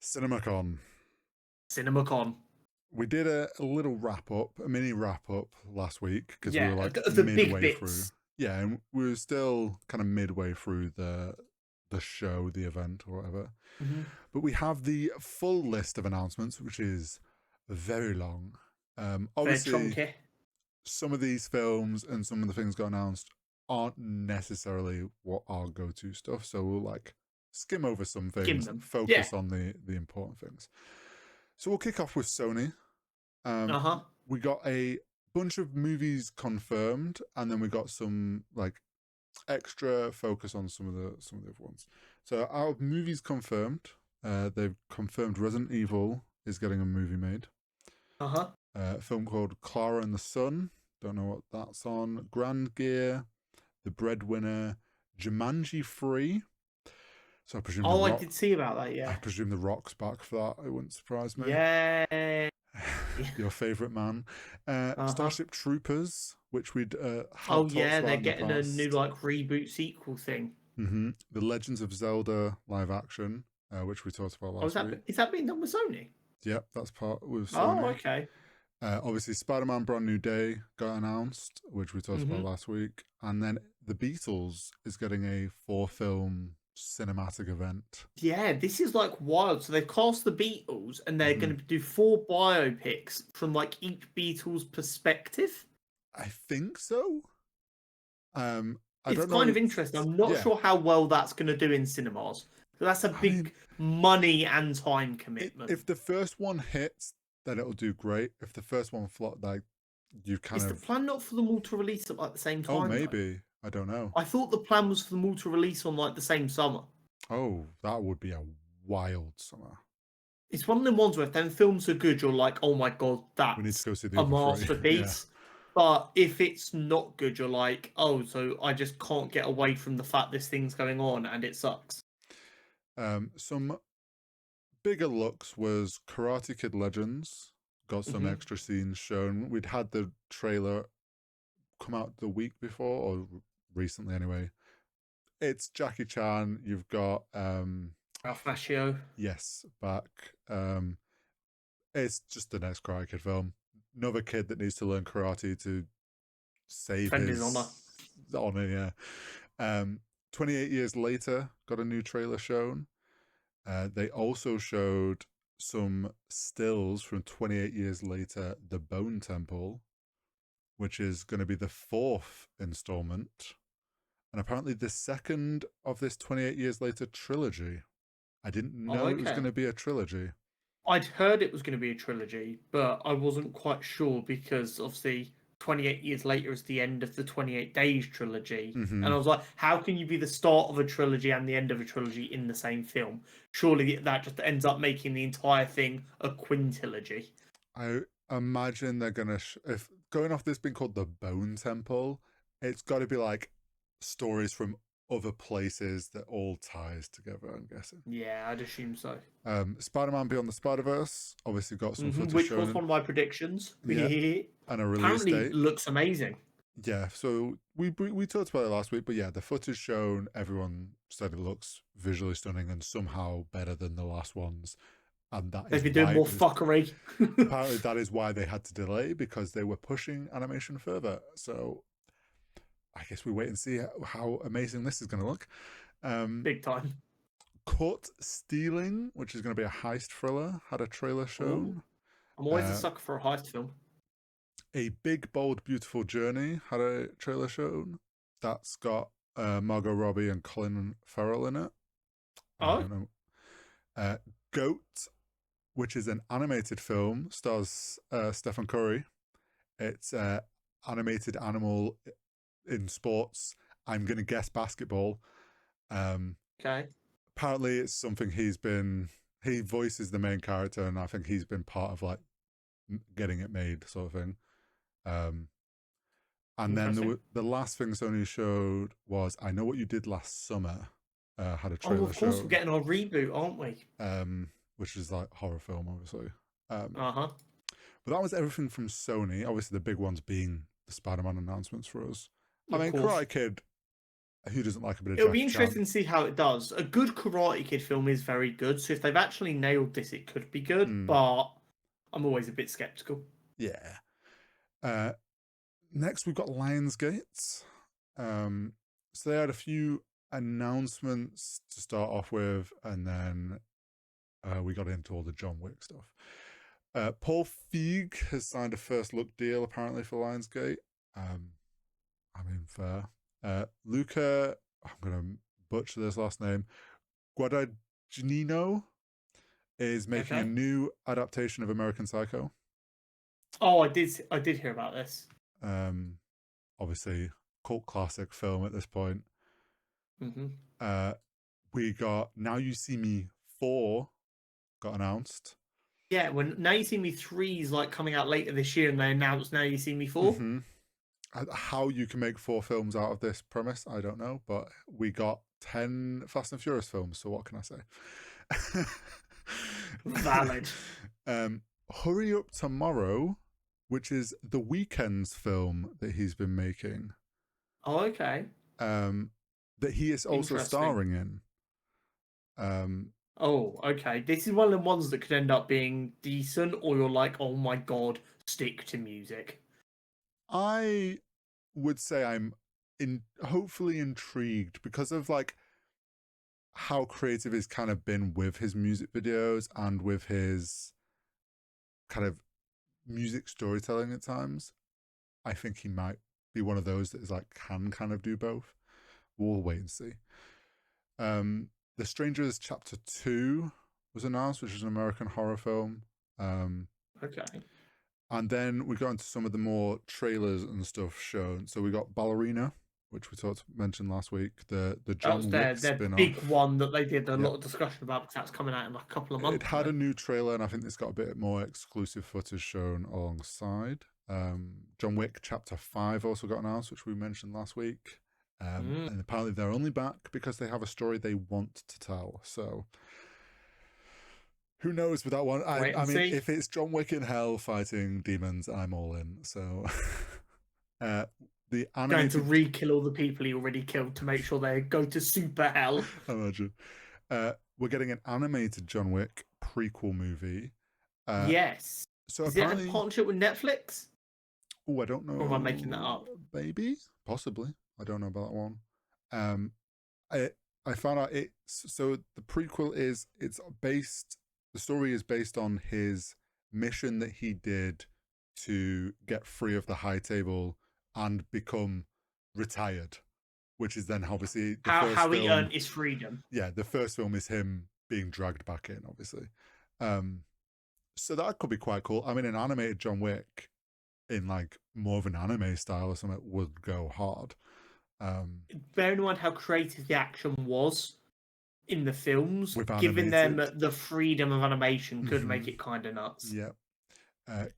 CinemaCon. CinemaCon. We did a little wrap up, a mini wrap up last week because we were Yeah, like the big midway through. bits. Yeah, and we were still kind of midway through the show, the event, or whatever. Mm-hmm. But we have the full list of announcements, which is very long. Very Obviously, chunky. some of these films and some of the things got announced aren't necessarily what our go-to stuff, so we'll like skim over some Skim things, them. Yeah. focus on the important things. So we'll kick off with Sony. Um, Uh-huh. we got a bunch of movies confirmed, and then we got some like extra focus on some of the other ones. So out of movies confirmed, they've confirmed Resident Evil is getting a movie made. Uh-huh. A film called Clara and the Sun. Don't know what that's on. Grand Gear, The Breadwinner, Jumanji 3. So I presume the Oh, I Rock. did see about that, I yeah. presume the Rock's back for that. It wouldn't surprise me. Yeah. Your favorite man. Uh-huh. Starship Troopers, which we'd Oh had talks yeah, they're about in the getting a new past. like reboot sequel thing. The Legends of Zelda live action, which we talked about Oh, last week. is that being done with Sony? Yep, that's part with Oh, Sony. okay. Obviously, Spider-Man: Brand New Day got announced, which we talked about Mm-hmm. last week, and then the Beatles is getting a 4-film cinematic event. Yeah, this is like wild. So they've cast the Beatles and they're hmm going to do 4 biopics from like each Beatles perspective. I think so. I It's don't know. kind of interesting. I'm not Yeah, sure how well that's going to do in cinemas. That's a I mean, big money and time commitment. if the first one hits, then it'll do great. If the first one flop, like you kind Is the of, plan not for them all to release at like the same oh, time though? maybe, I don't know. I thought the plan was for them all to release on like the same summer. Oh, that would be a wild summer. It's one of them ones where if them films are good, you're like, oh my god, We need to that's go see the a other three. Yeah. masterpiece. But if it's not good, you're like, oh, so I just can't get away from the fact this thing's going on and it sucks. Some bigger looks was Karate Kid Legends. Got some Hmm. extra scenes shown. We'd had the trailer come out the week before, or recently anyway. It's Jackie Chan. You've got Ralph Macchio, yes, back. It's just the next Karate Kid film. Another kid that needs to learn karate to save defend his honor. his honor. Yeah. 28 years later, got a new trailer shown. They also showed some stills from 28 years later, The Bone Temple, which is going to be the 4th installment, and apparently the second of this 28 years later trilogy. I didn't Oh, know it was going okay. to be a trilogy. I'd heard it was going to be a trilogy, but I wasn't quite sure because obviously 28 years later is the end of the 28 Days trilogy. Mm-hmm. And I was like, how can you be the start of a trilogy and the end of a trilogy in the same film? Surely that just ends up making the entire thing a quintilogy. I imagine they're going to, if going off this being called The Bone Temple, it's got to be like stories from other places that all ties together, I'm guessing. Yeah, I'd assume so. Spider-Man Beyond the Spider-Verse obviously got some footage Which was shown. one of my predictions. Yeah, and a release Apparently date. looks amazing. Yeah, so we talked about it last week, but yeah, the footage shown, everyone said it looks visually stunning and somehow better than the last ones, and that They've is been doing why more fuckery. apparently that is why they had to delay because they were pushing animation further. So I guess we wait and see how amazing this is going to look. Big time. Caught Stealing, which is going to be a heist thriller, had a trailer Ooh. shown. I'm always a sucker for a heist film. A Big Bold Beautiful Journey had a trailer shown. That's got Margot Robbie and Colin Farrell in it. I Oh, don't know. Goat, which is an animated film, stars Stephen Curry. It's animated animal in sports. I'm going to guess basketball. okay. Apparently, it's something he voices the main character, and I think he's been part of like getting it made, sort of thing. And then Interesting. the last thing Sony showed was I Know What You Did Last Summer. Had a Oh, trailer of course, show, we're getting our reboot, aren't we? which is like horror film, obviously. Uh huh. But that was everything from Sony. Obviously, the big ones being the Spider-Man announcements for us. I Of mean, course. Karate Kid. Who doesn't like a bit of It'll be Jackie Chan? interesting to see how it does. A good Karate Kid film is very good, so if they've actually nailed this, it could be good. Mm, But I'm always a bit skeptical. yeah. Uh, Next, we've got Lionsgate. So they had a few announcements to start off with, and then we got into all the John Wick stuff. Paul Feig has signed a first look deal apparently for Lionsgate. I mean, fair. Luca, I'm going to butcher this last name, Guadagnino is making a Okay. new adaptation of American Psycho. Oh, I did hear about this. Um, Obviously, cult classic film at this point. Hmm. We got Now You See Me 4 got announced. Yeah, when Now You See Me 3 is like coming out later this year, and they announced Now You See Me 4. Mm-hmm. How you can make 4 films out of this premise, I don't know, but we got 10 Fast and Furious films, so what can I say? Valid. Hurry Up Tomorrow, which is the Weeknd's film that he's been making, Oh, okay. that he is also Interesting. starring in. Oh, okay. This is one of the ones that could end up being decent, or you're like, oh my god, stick to music. I would say I'm hopefully intrigued because of like how creative he's kind of been with his music videos and with his kind of music storytelling at times. I think he might be one of those that is like can kind of do both. We'll wait and see. The Strangers Chapter 2 was announced, which is an American horror film. Okay. And then we got into some of the more trailers and stuff shown. So we got Ballerina, which we mentioned last week, the That was John their Wick big spin-off. one that they did a Yep. lot of discussion about, because that's coming out in like a couple of It months. had a new trailer, and I think it's got a bit more exclusive footage shown alongside. John Wick Chapter 5 also got announced, which we mentioned last week. And apparently they're only back because they have a story they want to tell. So who knows with that one? Wait I and mean, see. if it's John Wick in hell fighting demons, I'm all in. So the Going to animated re-kill all the people he already killed to make sure they go to super hell. imagine. We're getting an animated John Wick prequel movie. Yes. So Is it a apparently, partnership with Netflix? oh, I don't know. Or am I making that up? Maybe, possibly. I don't know about that one. Um, I found out it's so the prequel is it's based. The story is based on his mission that he did to get free of the high table and become retired, which is then obviously the first How he film. earned his freedom. Yeah, the first film is him being dragged back in, obviously. So that could be quite cool. I mean, an animated John Wick in like more of an anime style or something would go hard. Bearing in mind how creative the action was in the films, With giving them animated. the freedom of animation could make it kind of nuts. Yeah.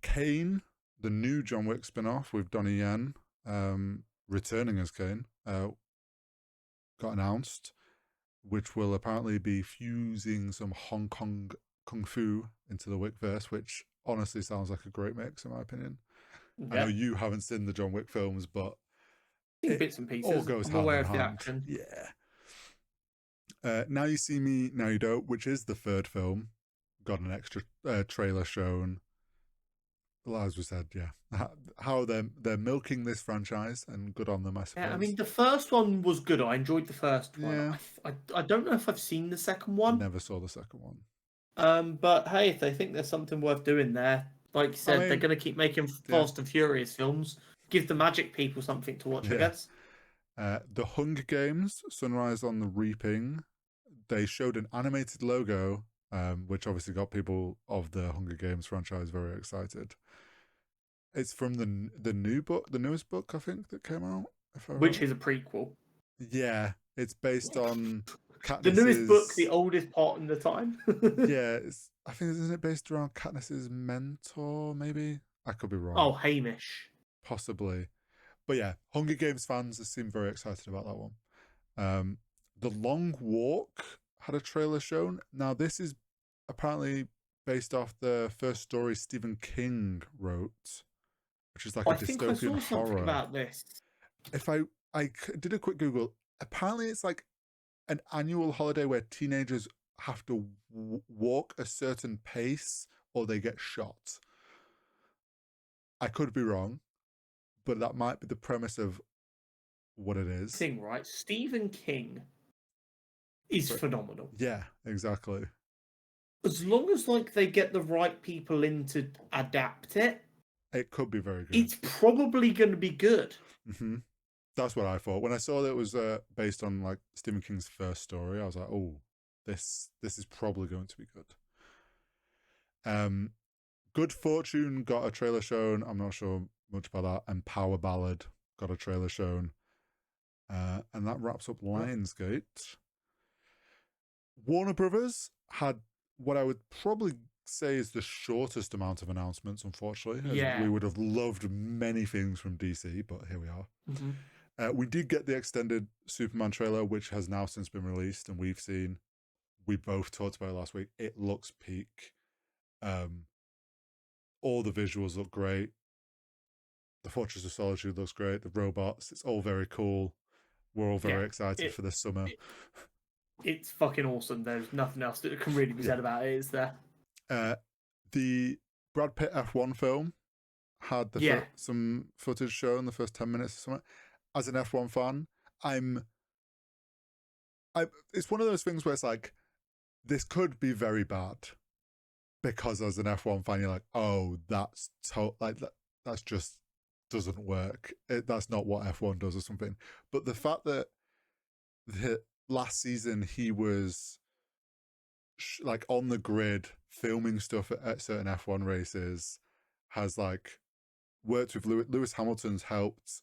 Kane, the new John Wick spin-off with Donnie Yen, returning as Kane, got announced, which will apparently be fusing some Hong Kong kung fu into the Wickverse, which honestly sounds like a great mix in my opinion. I know Yeah. you haven't seen the John Wick films, but In bits and all pieces. goes I'm hand aware in of the hand. action. Yeah. Now You See Me, Now You Don't, which is the third film, got an extra trailer shown. Well, as we said, yeah, how they're milking this franchise, and good on them, I suppose. Yeah, I mean, the first one was good. I enjoyed the first one. Yeah. I don't know if I've seen the second one. Never saw the second one. But hey, if they think there's something worth doing there, like you said, they're mean, going to keep making Fast and Furious films. Give the magic people something to watch, I guess. The Hunger Games, Sunrise on the Reaping, they showed an animated logo, which obviously got people of the Hunger Games franchise very excited. It's from the newest book, I think, that came out. Which is a prequel. Yeah, it's based on Katniss's... The newest book, the oldest part in the time. Yeah, I think, isn't it based around Katniss's mentor, maybe? I could be wrong. Oh, Hamish. Possibly. But yeah, Hunger Games fans seem very excited about that one. The Long Walk had a trailer shown. Now, this is apparently based off the first story Stephen King wrote, which is like a I think I dystopian saw something horror. about this. If I did a quick Google, apparently it's like an annual holiday where teenagers have to walk a certain pace or they get shot. I could be wrong, but that might be the premise of what it is. Thing, right? Stephen King is But phenomenal. yeah, exactly. As long as like they get the right people in to adapt it, It could be very good. it's probably going to be good. Mm-hmm. That's what I thought when I saw that it was based on like Stephen King's first story. I was like, oh, this is probably going to be good. Good Fortune got a trailer shown. I'm not sure much about that. And Power Ballad got a trailer shown. And that wraps up Lionsgate. Warner Brothers had what I would probably say is the shortest amount of announcements, unfortunately, as we Yeah. would have loved many things from DC, but here we are. Mm-hmm. We did get the extended Superman trailer, which has now since been released, and we both talked about it last week. It looks peak. All the visuals look great. The Fortress of Solitude looks great. The robots, it's all very cool. We're all very excited for this summer. It's fucking awesome. There's nothing else that can really be said about it, is there? The Brad Pitt F1 film had some footage shown, the first 10 minutes or something. As an F1 fan, it's one of those things where it's like, this could be very bad. Because as an F1 fan, you're like, oh, that's just doesn't work. That's not what F1 does or something. But the fact that last season he was like on the grid filming stuff at certain F1 races has like worked with Lewis Hamilton's helped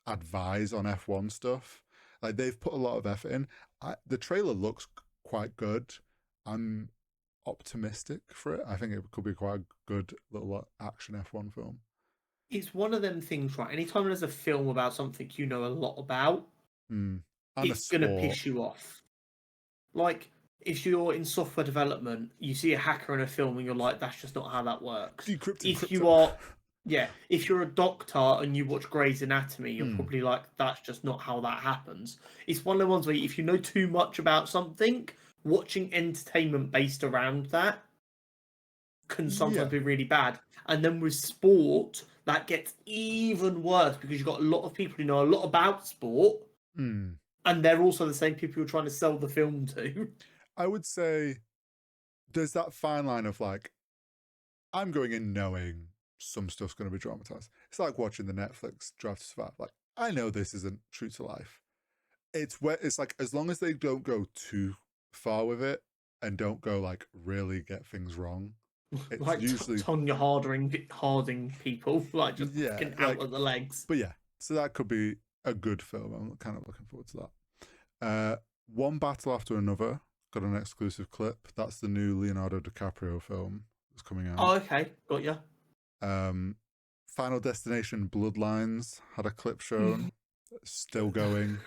advise on F1 stuff. Like they've put a lot of effort in. The trailer looks quite good. I'm optimistic for it. I think it could be quite a good little action F1 film. It's one of them things, right? Anytime there's a film about something you know a lot about, And it's gonna piss you off. Like if you're in software development, you see a hacker in a film and you're like, that's just not how that works. Decrypting If crypto. you are, yeah, if you're a doctor and you watch Grey's Anatomy, you're probably like, that's just not how that happens. It's one of the ones where if you know too much about something, watching entertainment based around that can sometimes be really bad. And then with sport, that gets even worse because you've got a lot of people who know a lot about sport, and they're also the same people you're trying to sell the film to. I would say there's that fine line of like, I'm going in knowing some stuff's going to be dramatized. It's like watching the Netflix Drive to Survive. Like, I know this isn't true to life. It's like as long as they don't go too far with it and don't go like really get things wrong. It's like usually Tonya Harding people, like just fucking out of the legs. But yeah, so that could be a good film. I'm kind of looking forward to that. One Battle After Another got an exclusive clip. That's the new Leonardo DiCaprio film that's coming out. Oh, okay, got ya. Final Destination Bloodlines had a clip shown. Still going.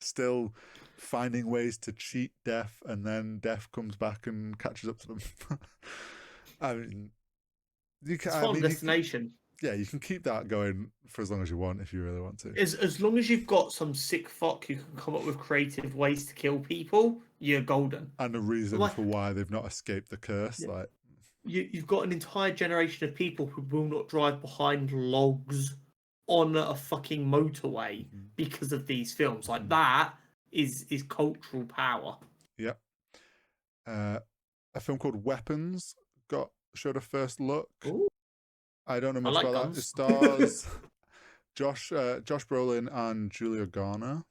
Still finding ways to cheat Death, and then Death comes back and catches up to them. I mean, Final Destination. You can keep that going for as long as you want if you really want to. As long as you've got some sick fuck who can come up with creative ways to kill people, you're golden. And a reason for why they've not escaped the curse. Yeah. Like you've got an entire generation of people who will not drive behind logs on a fucking motorway because of these films. Like that is cultural power. Yep. A film called Weapons showed a first look. Ooh. I don't know much about guns. That. It stars Josh Brolin and Julia Garner.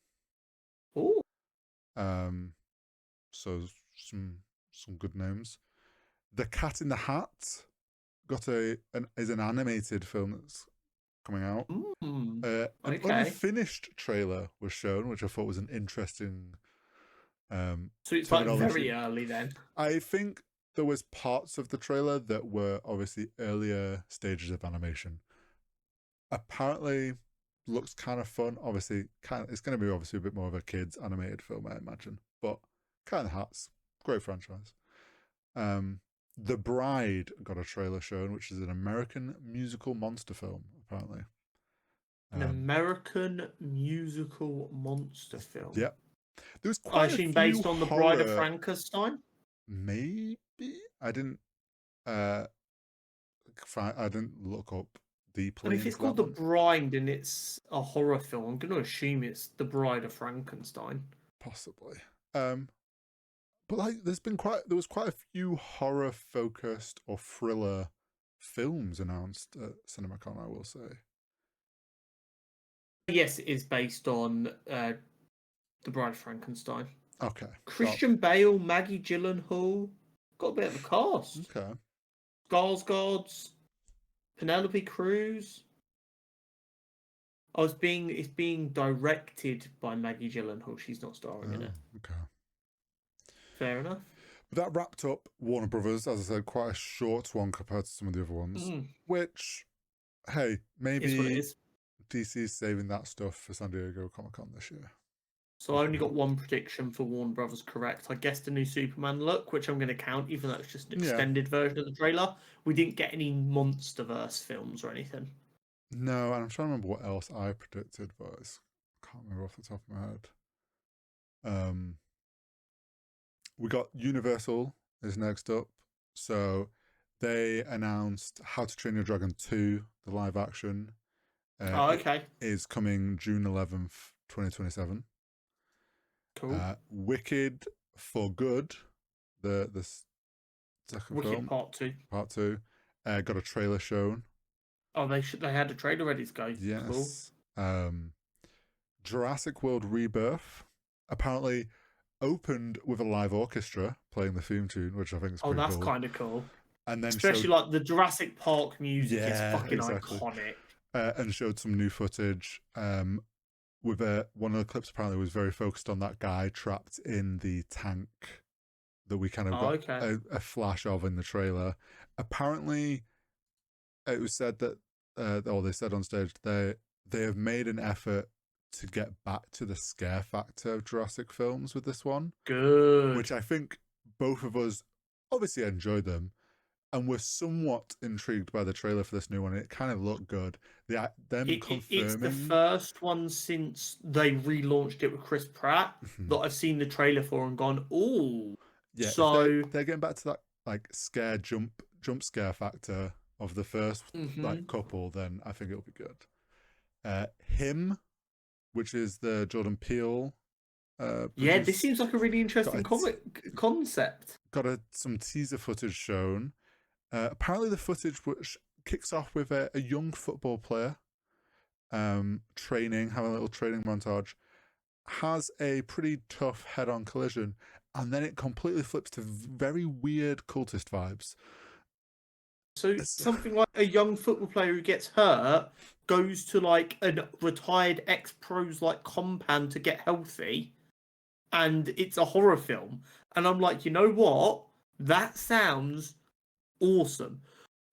Ooh. So some good names. The Cat in the Hat is an animated film that's coming out. An unfinished trailer was shown, which I thought was an interesting. So it's like very early then. I think there was parts of the trailer that were obviously earlier stages of animation. Apparently, looks kind of fun. Obviously, it's going to be obviously a bit more of a kids animated film, I imagine. But Cat in the Hat's great franchise. The Bride got a trailer shown, which is an American musical monster film, apparently. An American musical monster film. Yeah, there was I quite a assume few based on The Bride of horror. Frankenstein. Maybe I didn't. Uh, I didn't look up And deeply if it's into that called The one. Bride and it's a horror film, I'm going to assume it's The Bride of Frankenstein. Possibly. But like, there was quite a few horror focused or thriller films announced at CinemaCon. I will say. Yes, it is based on The Bride of Frankenstein. Okay. So Christian Bale, Maggie Gyllenhaal, got a bit of a cast. okay. Skarsgård, Penelope Cruz. It's being directed by Maggie Gyllenhaal. She's not starring in Oh, it. okay. Fair enough. But that wrapped up Warner Brothers, as I said, quite a short one compared to some of the other ones. Which, hey, It's what it maybe is. DC's saving that stuff for San Diego Comic Con this year. So I only got one prediction for Warner Brothers correct. I guessed a new Superman look, which I'm going to count, even though it's just an extended version of the trailer. We didn't get any MonsterVerse films or anything. No, and I'm trying to remember what else I predicted, but I can't remember off the top of my head. We got Universal is next up. So they announced How to Train Your Dragon 2, the live action. Okay. It is coming June 11th, 2027. Cool. Wicked for Good, the second Wicked film, Part 2. got a trailer shown. Oh, they had a trailer ready to go. Yes. Cool. Jurassic World Rebirth apparently opened with a live orchestra playing the theme tune, which I think is pretty cool. Oh, that's kind of cool. And then especially like the Jurassic Park music is fucking exactly. iconic. And showed some new footage. With one of the clips apparently was very focused on that guy trapped in the tank that we kind of got a flash of in the trailer. Apparently, it was said that, or they said on stage, they have made an effort to get back to the scare factor of Jurassic films with this one. Good. Which I think both of us obviously enjoyed them. And we're somewhat intrigued by the trailer for this new one. It kind of looked good. Confirming it's the first one since they relaunched it with Chris Pratt that I've seen the trailer for and gone, "Oh, yeah." So if they're getting back to that like scare jump scare factor of the first like couple, then I think it'll be good. Him, which is the Jordan Peele. Yeah, this seems like a really interesting concept. Got some teaser footage shown. Apparently, the footage which kicks off with a young football player having a little training montage, has a pretty tough head-on collision, and then it completely flips to very weird cultist vibes. So something like a young football player who gets hurt goes to like a retired ex-pro's like compound to get healthy, and it's a horror film. And I'm like, you know what? That sounds awesome.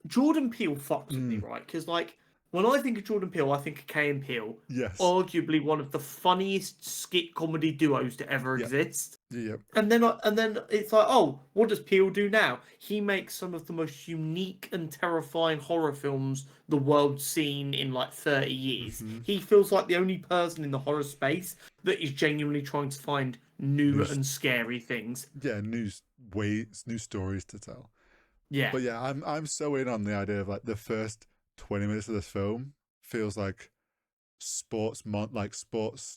Jordan Peele fucks with me, right? Because like when I think of Jordan Peele, I think of Kay and Peele. Yes. Arguably one of the funniest skit comedy duos to ever exist. Yep. And then it's like, oh, what does Peele do now? He makes some of the most unique and terrifying horror films the world's seen in like 30 years. He feels like the only person in the horror space that is genuinely trying to find new and scary things. Yeah, new stories to tell. Yeah. But yeah, I'm so in on the idea of like the first 20 minutes of this film feels like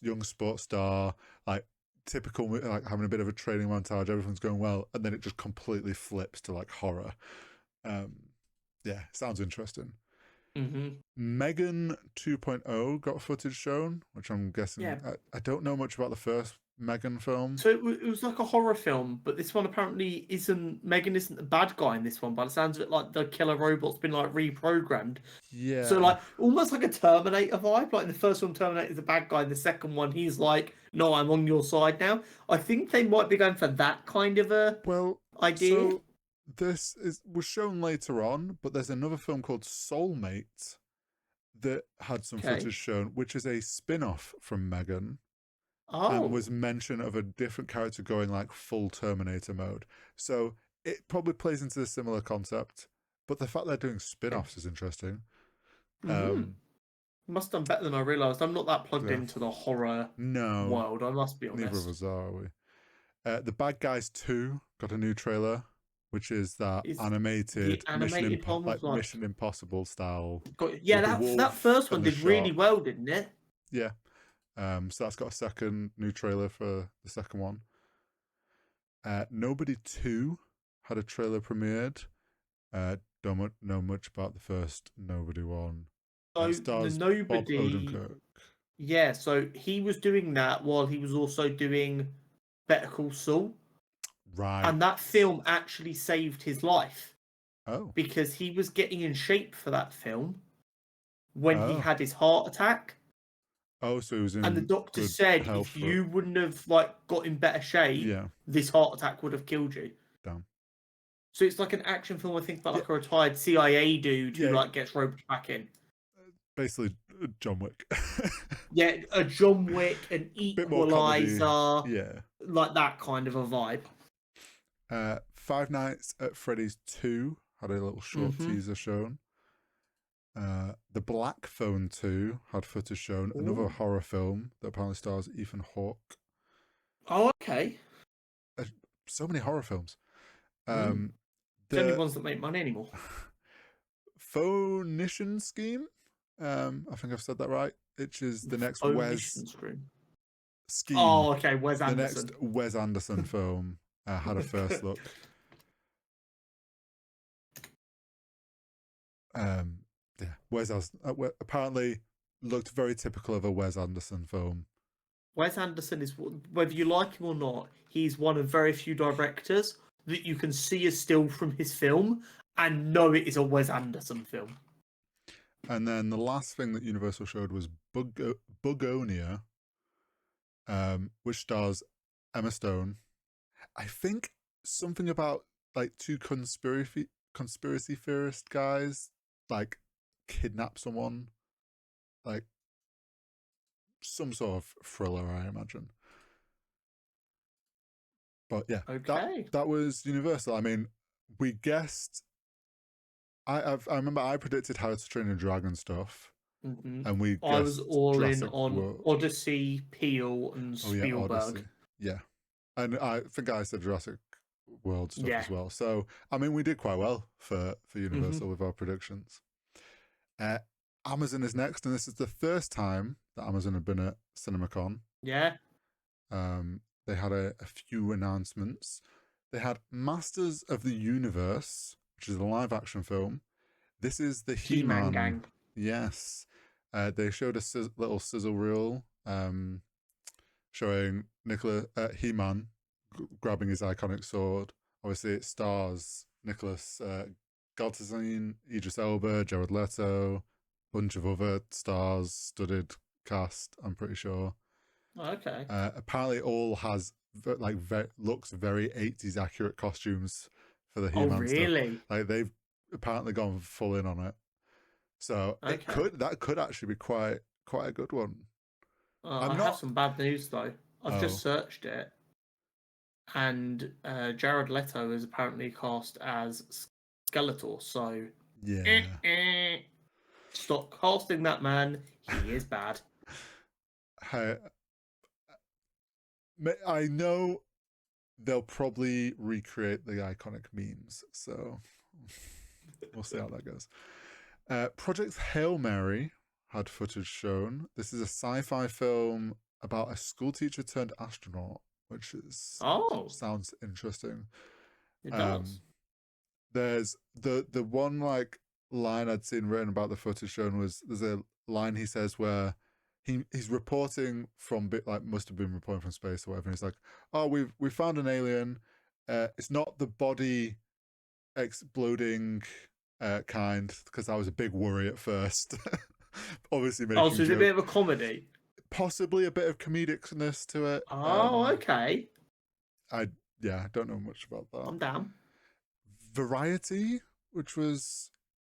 young sports star, like typical, like having a bit of a training montage, everything's going well, and then it just completely flips to like horror. Yeah, sounds interesting. Megan 2.0 got footage shown, which I'm guessing. Yeah. I don't know much about the first Megan film. So it was like a horror film, but this one apparently isn't. Megan isn't the bad guy in this one, but it sounds a bit like the killer robot's been like reprogrammed. Yeah. So like almost like a Terminator vibe. Like in the first one, Terminator's the bad guy. In the second one, he's like, "No, I'm on your side now." I think they might be going for that kind of a idea. So this was shown later on, but there's another film called Soulmate that had some footage shown, which is a spin-off from Megan. And was mention of a different character going like full Terminator mode. So it probably plays into the similar concept, but the fact they're doing spin-offs is interesting. Must have done better than I realised. I'm not that plugged Yeah. into the horror No, world, I must be neither of honest. us are we? The Bad Guys 2 got a new trailer, which is that Is the animated animated one was like Mission Impossible style yeah, with the that wolf first one and the did really shark. well, didn't it? Yeah. So that's got a second new trailer for the second one. Nobody 2 had a trailer premiered. Don't know much about the first Nobody one. It So the stars Bob Nobody, Odenkirk. yeah. So he was doing that while he was also doing Better Call Saul, Right. and that film actually saved his life Oh. because he was getting in shape for that film when he Oh. had his heart attack. Oh, so he was And the in doctor good said health if for. you wouldn't have like got in better shape, Yeah. this heart attack would have killed you. Damn. So it's like an action film, I think, about Yeah. like a retired CIA dude who Yeah. like gets roped back in. Basically, John Wick. Yeah, a John Wick, an Bit more comedy. Equalizer, Yeah. like that kind of a vibe. Five Nights at Freddy's 2 had a little short Mm-hmm. teaser shown. The Black Phone 2 had footage shown, another Ooh. horror film that apparently stars Ethan Hawke. Oh, okay. Uh, so many horror films. Mm. It's only The ones that make money anymore. Phonition Scheme. I think I've said that right. Which is the next Wes Omission screen. Scheme. Oh, okay. Wes The next Anderson. Wes Anderson film had a first look. Um, yeah, apparently looked very typical of a Wes Anderson film. Wes Anderson is, whether you like him or not, he's one of very few directors that you can see a still from his film and know it is a Wes Anderson film. And then the last thing that Universal showed was Bugonia, which stars Emma Stone. I think something about like two conspiracy theorist guys like kidnap someone, like some sort of thriller, I imagine. But yeah, Okay. that was Universal. I mean, we guessed. I remember I predicted How to Train a Dragon stuff, Hmm. and we I was guessed all in Jurassic on World. Odyssey, Peel, and Oh yeah, Spielberg. Odyssey. Yeah, and I think I said Jurassic World stuff Yeah. as well. So I mean, we did quite well for Hmm. Universal with our predictions. Uh, Amazon is next, and this is the first time that Amazon have been at CinemaCon. Yeah. They had a few announcements. They had Masters of the Universe, which is a live action film. This is the He-Man He-Man. gang. Yes. They showed a little sizzle reel showing He-Man grabbing his iconic sword. Obviously, it stars Nicholas Galtazine, Idris Elba, Jared Leto, bunch of other stars, studded cast, I'm pretty sure. Okay. Apparently, all has looks very 80s accurate costumes for the Oh, He-Man stuff. really? Like they've apparently gone full in on it. So Okay. that could actually be quite a good one. I I'm have not. some bad news though. I've just Oh searched it, and Jared Leto is apparently cast as Skeletor. So, eh, yeah. eh. Stop casting that man. He is bad. I, I know they'll probably recreate the iconic memes, so we'll see how that goes. Project Hail Mary had footage shown. This is a sci-fi film about a school teacher turned astronaut, which is Oh, sounds interesting. it does. Um, there's the one like line I'd seen written about the footage shown was there's a line he says where he's reporting from must have been reporting from space or whatever. And he's like, oh, we found an alien. It's not the body exploding kind, because that was a big worry at first. Obviously Oh, making so it's a bit joke, of a comedy. possibly a bit of comedicness to it. Oh, okay. I Yeah, I don't know much about that. I'm down. Variety, which was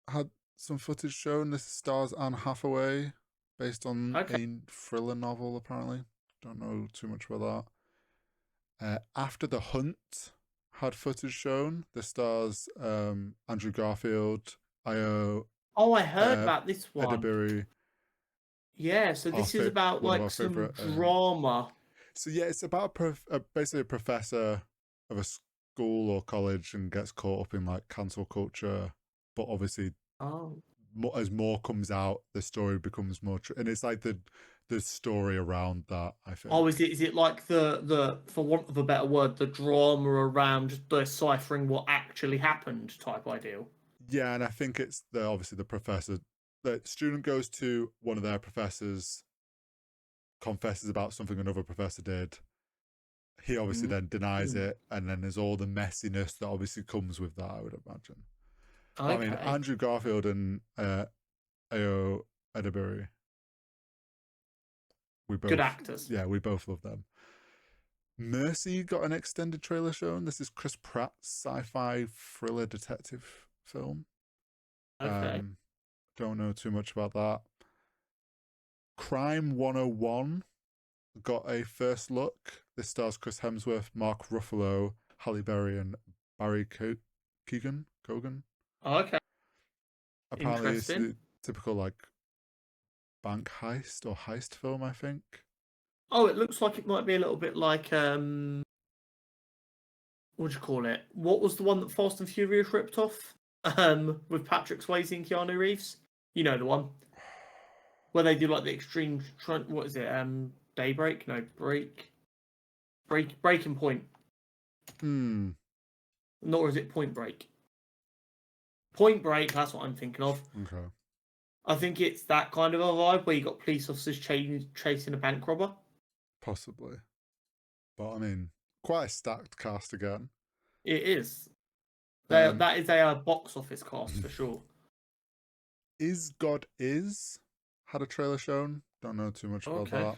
had some footage shown. This stars Anne Hathaway, based on Okay. a thriller novel. Apparently, don't know too much about that. After the Hunt had footage shown. This stars Andrew Garfield, Io Oh, I heard uh, about this one. Edebiri. Yeah, so this is about one of like our some favorite. drama. So yeah, it's about basically a professor of a school or college and gets caught up in like cancel culture, but obviously Oh. as more comes out, the story becomes more and it's like the story around that, I Oh, think. is it like the for want of a better word, the drama around deciphering what actually happened type ideal? Yeah, and I think it's the obviously the student goes to one of their professors, confesses about something another professor did. He obviously then denies Mm. it, and then there's all the messiness that obviously comes with that, I would imagine. But I mean, Okay. Andrew Garfield and Ao Edebury, we Good both, actors. yeah, we both love them. Mercy got an extended trailer shown. This is Chris Pratt's sci-fi thriller detective film. Okay. Don't know too much about that. Crime 101 got a first look. This stars Chris Hemsworth, Mark Ruffalo, Halle Berry, and Barry Keegan. Cogan. Okay. Apparently, it's Interesting. a typical like bank heist or heist film, I think. Oh, it looks like it might be a little bit like what do you call it? What was the one that Fast and Furious ripped off? With Patrick Swayze and Keanu Reeves. You know the one where they do like the extreme. What is it? Daybreak? No, breaking point. Hmm. Nor is it Point Break. Point Break. That's what I'm thinking of. Okay. I think it's that kind of a vibe where you got police officers chasing a bank robber. Possibly. But I mean, quite a stacked cast again. It is. Um, That is a box office cast for sure. Is God Is had a trailer shown. Don't know too much about Okay. that.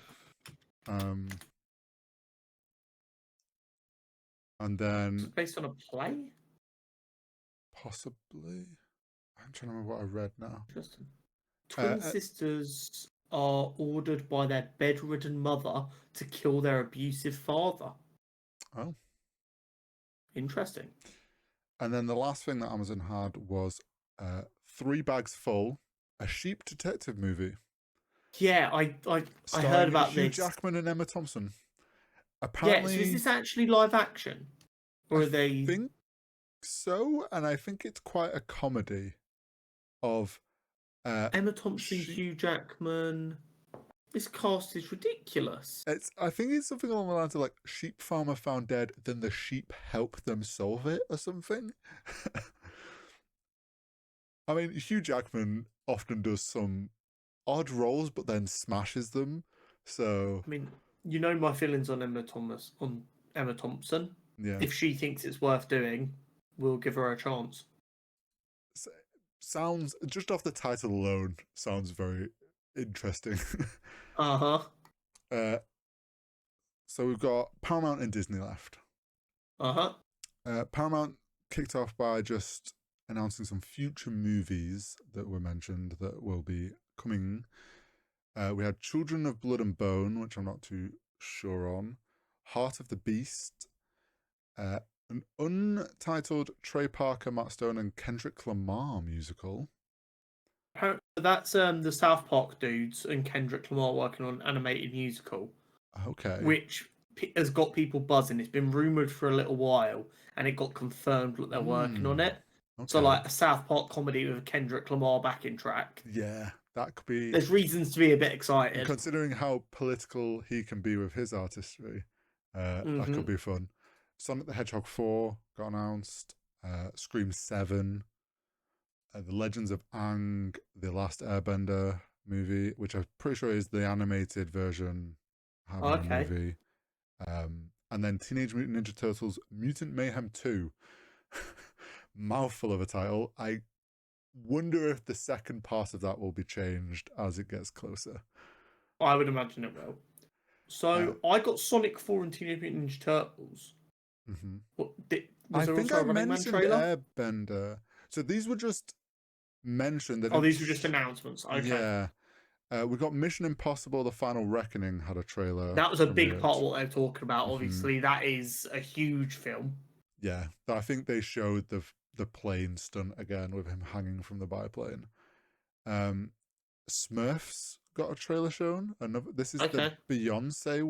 And Is then it based on a play? possibly, I'm trying to remember what I read now. Interesting. Uh, Twin uh, sisters are ordered by their bedridden mother to kill their abusive father. oh, Interesting. and then the last thing that Amazon had was Three Bags Full, a sheep detective movie Yeah, I heard starring about Hugh this. Jackman and Emma Thompson. Yeah, so is Apparently, this actually live action? I Or are they think so, and I think it's quite a comedy of Emma Thompson, sheep. Hugh Jackman? This cast is ridiculous. I think it's something along the lines of like sheep farmer found dead, then the sheep help them solve it or something. I mean, Hugh Jackman often does some odd roles, but then smashes them. So I mean, you know my feelings on Emma Thompson. yeah, If she thinks it's worth doing, we'll give her a chance. sounds just off the title alone sounds very interesting. Uh huh. uh, so we've got Paramount and Disney left. Uh huh. Paramount kicked off by just announcing some future movies that were mentioned that will be coming. We had Children of Blood and Bone, which I'm not too sure on. Heart of the Beast, uh, an untitled Trey Parker, Matt Stone, and Kendrick Lamar musical. That's the South Park dudes and Kendrick Lamar working on an animated musical, Okay. which has got people buzzing. It's been rumored for a little while, and it got confirmed that they're working on Hmm. it. So, Okay. like a South Park comedy with a Kendrick Lamar backing track. Yeah, that could be. There's reasons to be a bit And excited. considering how political he can be with his artistry, that Hmm. could be fun. Sonic the Hedgehog 4 got announced. Scream 7. The Legends of Aang, The Last Airbender movie, which I'm pretty sure is the animated version having a Okay. movie. And then Teenage Mutant Ninja Turtles Mutant Mayhem 2. Mouthful of a title. I wonder if the second part of that will be changed as it gets closer. I would imagine it will. Uh, So I got Sonic 4 and Teenage Mutant Ninja Turtles. mhm. Was I there think also I a Running Man mentioned trailer? Airbender. So these were just mentioned. They Oh, didn't. these were just announcements. Okay. Yeah. We got Mission Impossible: The Final Reckoning had a trailer That was a big part of premiered. what they're talking about. Hmm. Obviously, that is a huge film. Yeah, I think they showed the plane stunt again with him hanging from the biplane. Um, Smurfs got a trailer shown. This is the Okay. Beyonce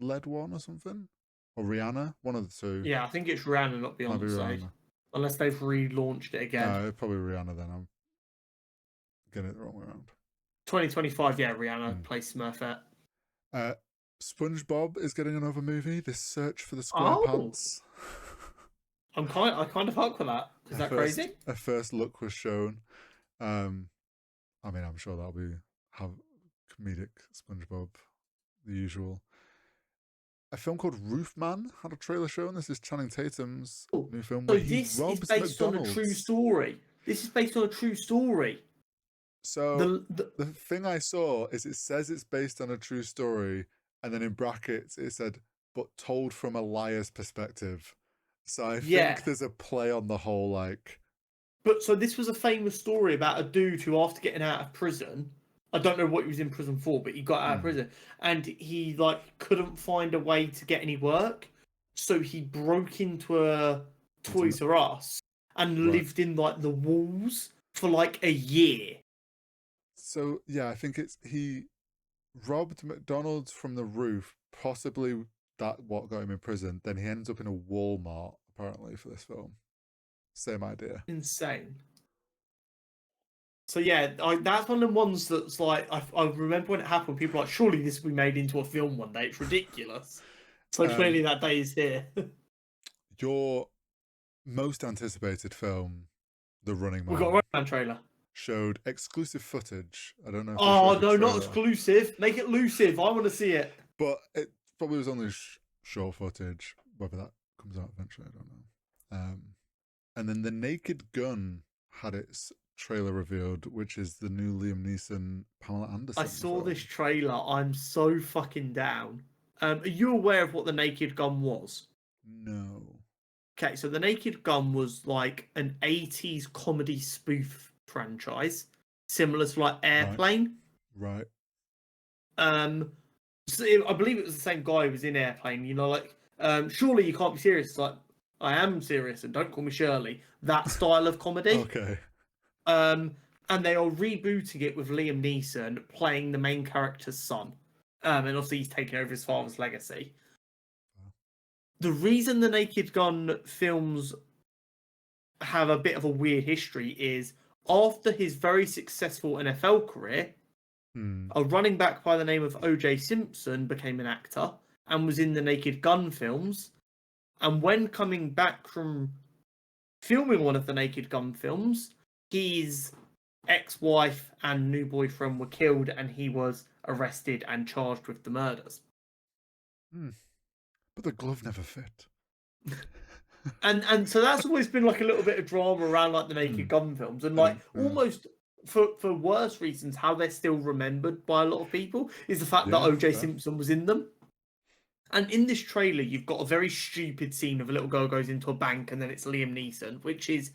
led one or something, or Rihanna, one of the two. Yeah, I think it's Rihanna, not Might be Beyonce. Rihanna. Unless they've relaunched it again. No, probably Rihanna. Then I'm getting it the wrong way around. 2025, yeah, Rihanna Hmm. plays Smurfette. SpongeBob is getting another movie. This Search for the Oh, SquarePants. I kind of fuck with that. Is that crazy? A first look was shown. I mean, I'm sure that'll have comedic SpongeBob, the usual. A film called Roofman had a trailer shown. This is Channing Tatum's Oh, new film so where he this is robs based on a true McDonald's. story. This is based on a true story. So the thing I saw is it says it's based on a true story, and then in brackets it said, but told from a liar's perspective. So I think there's a play on the whole like. But so this was a famous story about a dude who, after getting out of prison, I don't know what he was in prison for, but he got out of prison and he like couldn't find a way to get any work, so he broke into a Toys R Us and lived in like the walls for like a year. So yeah, I think he robbed McDonald's from the roof, possibly that what got him in prison. Then he ends up in a Walmart apparently for this film. Same idea. Insane. So yeah, that's one of the ones that's like I remember when it happened. People were like, surely this will be made into a film one day. It's ridiculous. So clearly that day is here. Your most anticipated film, The Running Man. We've got a Running Man trailer. Showed exclusive footage. I don't know. If oh no, not exclusive. Make it elusive. I want to see it. But it probably was only short footage. Whether that comes out eventually, I don't know. And then The Naked Gun had its trailer revealed, which is the new Liam Neeson, Pamela Anderson. I saw this trailer. I'm so fucking down. Are you aware of what The Naked Gun was? No. Okay, so The Naked Gun was like an 80s comedy spoof franchise, similar to like Airplane. Right. So I believe it was the same guy who was in Airplane. You know, like, surely you can't be serious. It's like, I am serious, and don't call me Shirley. That style of comedy. Okay. And they are rebooting it with Liam Neeson playing the main character's son. And obviously he's taking over his father's legacy. The reason the Naked Gun films have a bit of a weird history is after his very successful NFL career, a running back by the name of O.J. Simpson became an actor and was in the Naked Gun films. And when coming back from filming one of the Naked Gun films, his ex-wife and new boyfriend were killed and he was arrested and charged with the murders. But the glove never fit. and so that's always been like a little bit of drama around like the Naked Gun films, and like almost for worse reasons, how they're still remembered by a lot of people is the fact that O.J. Simpson was in them. And in this trailer, you've got a very stupid scene of a little girl goes into a bank and then it's Liam Neeson, which is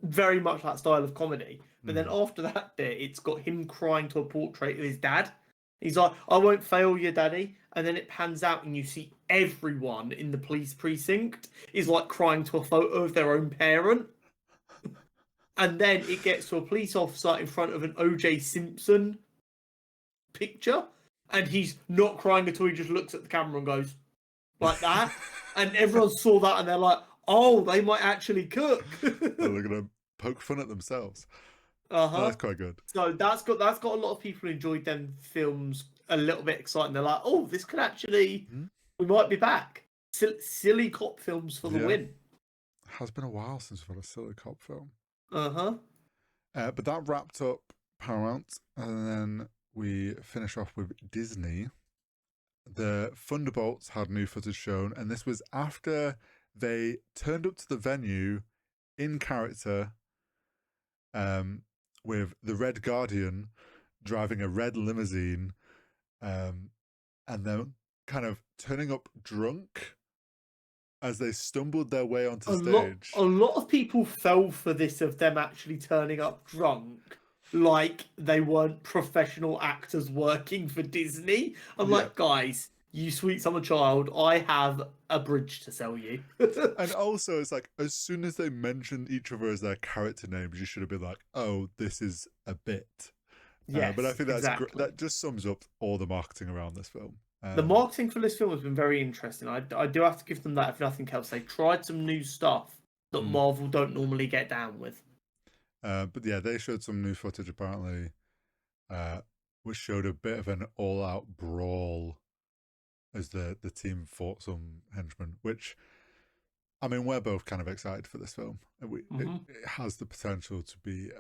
very much that style of comedy. But then after that bit, it's got him crying to a portrait of his dad. He's like, I won't fail you, daddy. And then it pans out and you see everyone in the police precinct is like crying to a photo of their own parent. And then it gets to a police officer in front of an O.J. Simpson picture. And he's not crying at all. He just looks at the camera and goes like that. And everyone saw that and they're like, oh, they might actually cook. They're going to poke fun at themselves. That's quite good. So that's got a lot of people who enjoyed them films a little bit exciting. They're like, oh, this could actually, we might be back. Silly cop films for the win. It has been a while since we've had a silly cop film. But that wrapped up Paramount, and then we finish off with Disney. The Thunderbolts had new footage shown, and this was after they turned up to the venue in character, with the Red Guardian driving a red limousine, and then kind of turning up drunk as they stumbled their way onto stage. A lot of people fell for this of them actually turning up drunk, like they weren't professional actors working for Disney. I'm like, guys, you sweet summer child, I have a bridge to sell you. And also, it's like, as soon as they mentioned each other as their character names, you should have been like, oh, this is a bit. But I Yes, think exactly. that just sums up all the marketing around this film. The marketing for this film has been very interesting. I do have to give them that, if nothing else. They tried some new stuff that mm. Marvel don't normally get down with. But yeah, they showed some new footage apparently, uh, which showed a bit of an all-out brawl as the team fought some henchmen. Which, I mean, we're both kind of excited for this film. It has the potential to be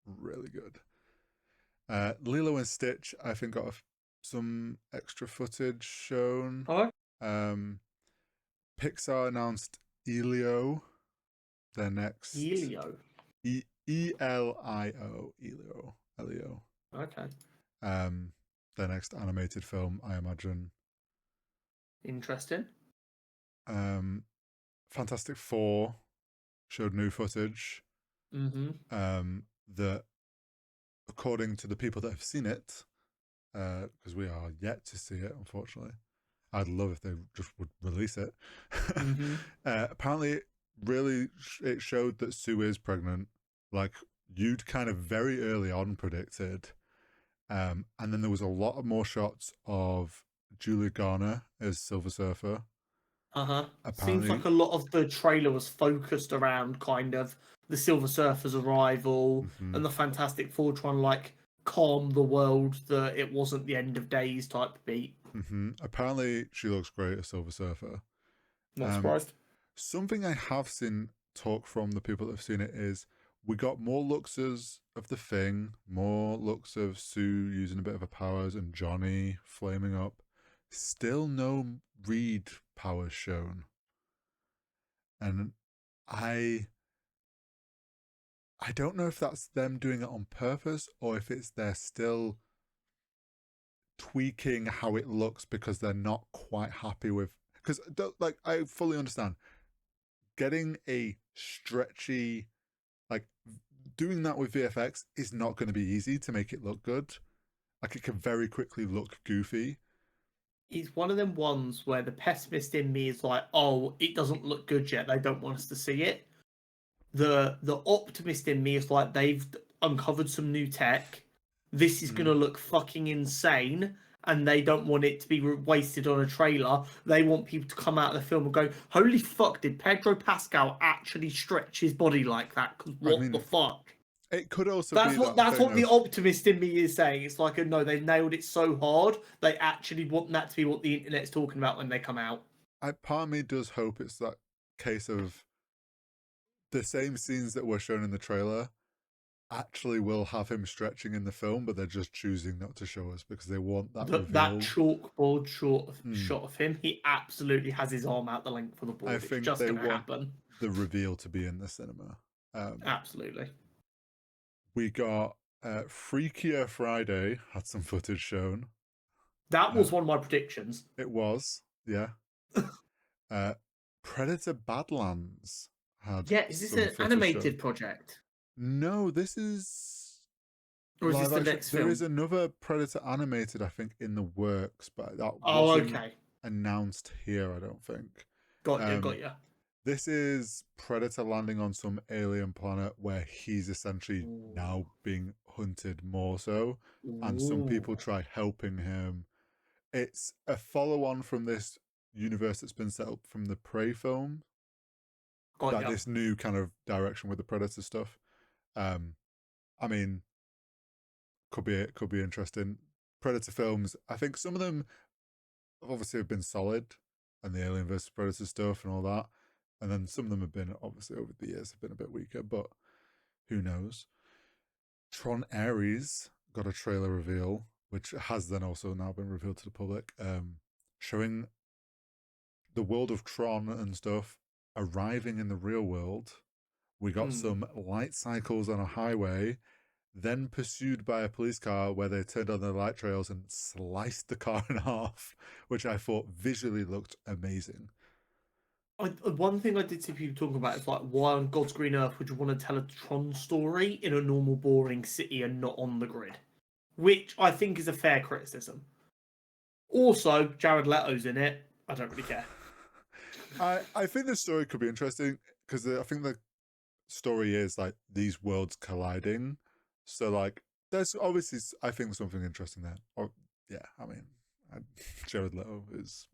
really good. Lilo and Stitch, I think, got some extra footage shown. Oh, Um, Pixar announced Elio, their next Helio. Elio, Okay, um, their next animated film, I imagine. interesting. Um, Fantastic Four showed new footage. Mm-hmm. That, according to the people that have seen it, because we are yet to see it, unfortunately. I'd love if they just would release it. Mm-hmm. Apparently, really, it showed that Sue is pregnant, like you'd kind of very early on predicted. And then there was a lot of more shots of Julia Garner as Silver Surfer. Uh-huh. Seems Apparently, like a lot of the trailer was focused around kind of the Silver Surfer's arrival mm-hmm, and the Fantastic Four trying to like calm the world that it wasn't the end of days type beat. apparently she looks great as Silver Surfer. Not Um, surprised. Something I have seen talk from the people that have seen it is we got more looks of the Thing, more looks of Sue using a bit of her powers and Johnny flaming up. Still no Reed powers shown. And I I don't know if that's them doing it on purpose or if it's they're still tweaking how it looks because they're not quite happy with, because like I fully understand getting a stretchy, like doing that with VFX is not going to be easy to make it look good. Like it can very quickly look goofy. It's one of them ones where the pessimist in me is like, oh, it doesn't look good yet. They don't want us to see it. The optimist in me is like, they've uncovered some new tech. This is Mm. gonna look fucking insane, and they don't want it to be wasted on a trailer. They want people to come out of the film and go, "Holy fuck! Did Pedro Pascal actually stretch his body like that? Because I what the mean, fuck?" it could also be That's what that that's thing what the of optimist in me is saying. It's like, no, they nailed it so hard. They actually want that to be what the internet's talking about when they come out. part of me does hope it's that case of the same scenes that were shown in the trailer actually will have him stretching in the film, but they're just choosing not to show us because they want that That reveal. chalkboard Mm. shot of him, he absolutely has his arm out the length of the I board. It's think just they going to want happen. the reveal to be in the cinema. Absolutely. We got Freakier Friday had some footage shown. That Uh, was one of my predictions. it was, yeah. Uh, Predator Badlands had Yeah, is this some an footage shown. animated project? No, this is Or is this live the action. next There is film? another Predator animated, I think, in the works, but that Oh, wasn't okay. announced here, I don't think. Got you, Um, got you. this is Predator landing on some alien planet where he's essentially Ooh. now being hunted more so, and some Ooh. people try helping him. It's a follow on from this universe that's been set up from the Prey film, Got like you. this new kind of direction with the Predator stuff. Um, I mean, could be interesting. Predator films, I think some of them obviously have been solid, and the Alien vs Predator stuff and all that, and then some of them have been obviously over the years have been a bit weaker, but who knows? Tron Ares got a trailer reveal, which has then also now been revealed to the public, showing the world of Tron and stuff arriving in the real world. We got Hmm. some light cycles on a highway, then pursued by a police car where they turned on their light trails and sliced the car in half, which I thought visually looked amazing. One thing I did see people talking about is like, why on God's green earth would you want to tell a Tron story in a normal, boring city and not on the grid? Which I think is a fair criticism. Also, Jared Leto's in it. I don't really care. I think the story could be interesting because I think the story is like these worlds colliding. So like there's obviously, I think, something interesting there. Or yeah, I mean, Jared Leto is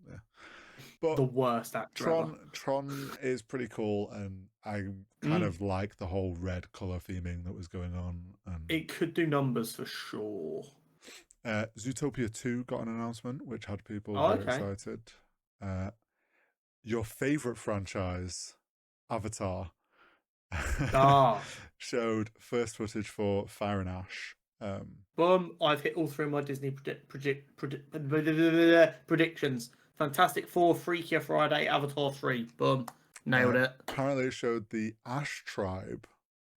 but The worst actor ever. Tron is pretty cool, and I kind Mm. of like the whole red color theming that was going on. And It could do numbers for sure. Zootopia 2 got an announcement, which had people Oh, very okay. excited. Your favorite franchise, Avatar, Ah, showed first footage for Fire and Ash. boom! I've hit all three of my Disney predictions. Fantastic Four, Freakier Friday, Avatar 3. Boom, nailed it. Apparently, it showed the Ash tribe,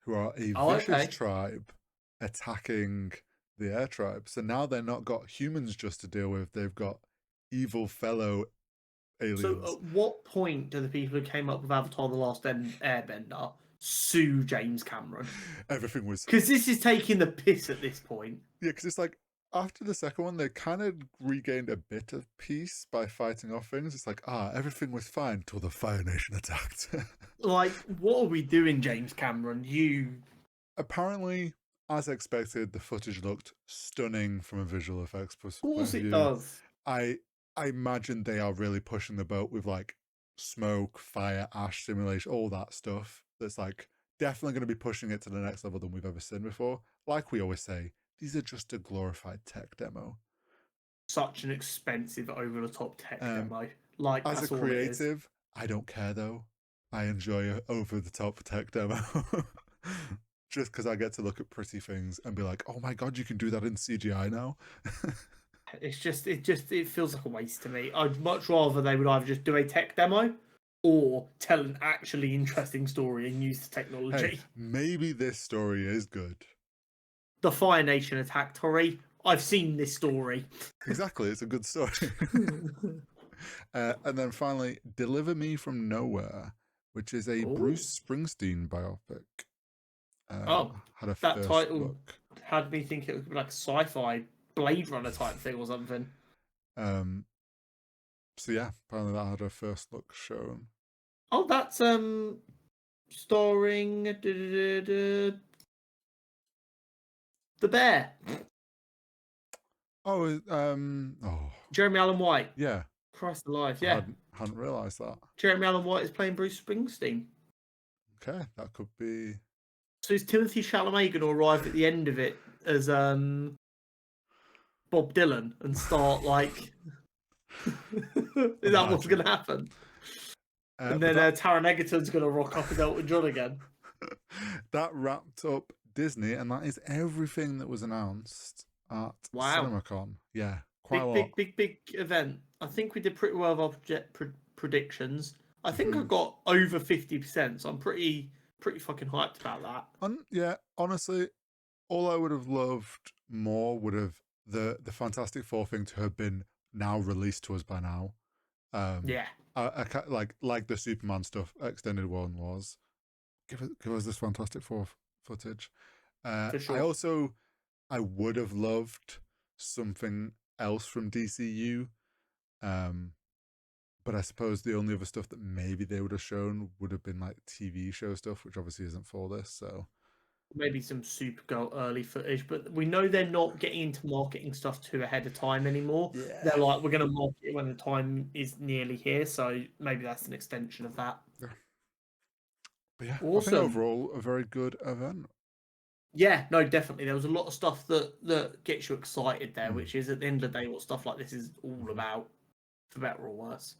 who are a Oh, vicious okay. tribe, attacking the Air tribe. So now they're not got humans just to deal with; they've got evil fellow So, aliens. at what point do the people who came up with Avatar: The Last Airbender sue James Cameron? Everything was Because this is taking the piss at this point. yeah, because it's like after the second one, they kind of regained a bit of peace by fighting off things. It's like everything was fine till the Fire Nation attacked. Like, what are we doing, James Cameron? You Apparently, as expected, the footage looked stunning from a visual effects Of point course of it view. does. I I imagine they are really pushing the boat with like smoke, fire, ash simulation, all that stuff. That's like definitely going to be pushing it to the next level than we've ever seen before. Like we always say, these are just a glorified tech demo. Such an expensive, over the top tech Um, demo. Like, as a that's all it is. creative, I don't care though. I enjoy a over the top tech demo. Just because I get to look at pretty things and be like, oh my god, you can do that in CGI now. It feels like a waste to me. I'd much rather they would either just do a tech demo or tell an actually interesting story and use the technology. Hey, maybe this story is good. The Fire Nation attacked Tori. I've seen this story. Exactly, it's a good story. And then finally, Deliver Me from Nowhere, which is a Ooh. Bruce Springsteen biopic. Had a that first title look. had me think it would be like a sci-fi Blade Runner type thing or something. So yeah, apparently that had a first look shown. Oh, that's starring the bear. Oh, Jeremy Allen White. yeah. Christ alive, I yeah. hadn't realised that. Jeremy Allen White is playing Bruce Springsteen. Okay, that could be. So is Timothy Chalamet going to arrive at the end of it as Bob Dylan and start like? Is that what's going to happen? And then Taron Egerton's going to rock up as Elton John again. That wrapped up Disney, and that is everything that was announced at CinemaCon. Yeah, quite a lot. Big event. I think we did pretty well with our predictions. I think I got over 50%, so I'm pretty fucking hyped about that. Yeah, honestly, all I would have loved more would have the Fantastic Four thing to have been now released to us by now. Yeah. Like the Superman stuff extended one was. Give us this Fantastic Four footage. For sure. I would have loved something else from DCU. But I suppose the only other stuff that maybe they would have shown would have been like TV show stuff, which obviously isn't for this. So maybe some Supergirl early footage, but we know they're not getting into marketing stuff too ahead of time anymore. Yeah. They're like, we're going to market it when the time is nearly here, so maybe that's an extension of that. Yeah. But yeah, awesome. I think overall a very good event. Yeah, no, definitely. There was a lot of stuff that gets you excited there, which is at the end of the day what stuff like this is all about, for better or worse.